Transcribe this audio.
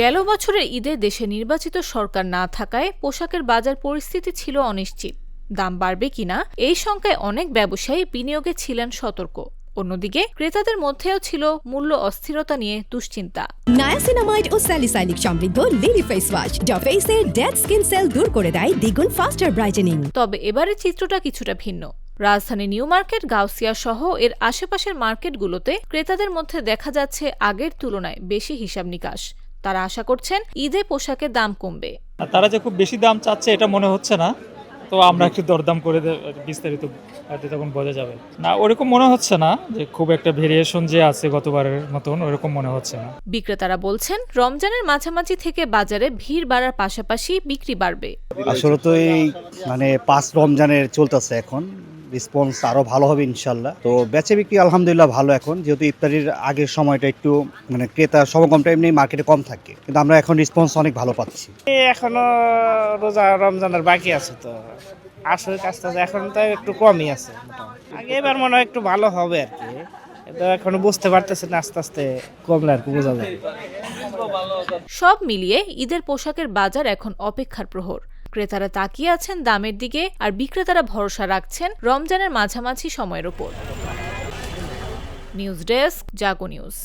গেল বছরের ঈদে দেশে নির্বাচিত সরকার না থাকায় পোশাকের বাজার পরিস্থিতি ছিল অনিশ্চিত। দাম বাড়বে কিনা এই শঙ্কায় অনেক ব্যবসায়ী বিনিয়োগে ছিলেন সতর্ক। অন্যদিকে ক্রেতাদের মধ্যেও ছিল মূল্য অস্থিরতা নিয়ে দুশ্চিন্তা। নায়াসিনামাইড ও স্যালিসাইলিক সমৃদ্ধ লিলি ফেস ওয়াশ যা ফেসের ডেড স্কিন সেল দূর করে দেয় দ্বিগুণ ফাস্টার ব্রাইটেনিং। তবে এবারের চিত্রটা কিছুটা ভিন্ন। রাজধানী নিউ মার্কেট, গাউসিয়া সহ এর আশেপাশের মার্কেটগুলোতে ক্রেতাদের মধ্যে দেখা যাচ্ছে আগের তুলনায় বেশি হিসাব নিকাশ। তারা আশা করছেন ঈদে পোশাকের দাম কমবে। তারা যে খুব বেশি দাম চাচ্ছে এটা মনে হচ্ছে না, তো আমরা একটু দরদাম করে বিস্তারিত তখন বোঝা যাবে। না, ওরকম মনে হচ্ছে না যে খুব একটা ভেরিয়েশন যে আছে গতবারের মতন, ওরকম মনে হচ্ছে না। বিক্রেতারা বলছেন রমজানের মাঝামাঝি থেকে বাজারে ভিড় বাড়ার পাশাপাশি বিক্রি বাড়বে। আসলে তো এই 5 রমজানের চলতেছে, এখন রেসপন্স আরো ভালো হবে ইনশাল্লাহ। তো বেচে বিক্রি আলহামদুলিল্লাহ ভালো, এখন যেহেতু ইফতারির আগের সময়টা একটু ক্রেতার সমাগমটা এমনি মার্কেটে কম থাকে, কিন্তু আমরা এখন রেসপন্স অনেক ভালো পাচ্ছি। এখনো রোজা রমজানের বাকি আছে, তো আসলে কাজটা এখন তো একটু কমই আছে। আগে এবার মনে হয় একটু ভালো হবে আর কি, এটা এখনো বুঝতে পারতেছে না, আস্তে আস্তে কমলে আর কি বোঝা যাবে। সব মিলিয়ে ঈদের পোশাকের বাজার এখন অপেক্ষার প্রহর। ক্রেতারা তাকিয়ে আছেন দামের দিকে, আর বিক্রেতারা ভরসা রাখছেন রমজানের মাঝামাঝি সময়ের উপর। নিউজ ডেস্ক, জাগো নিউজ।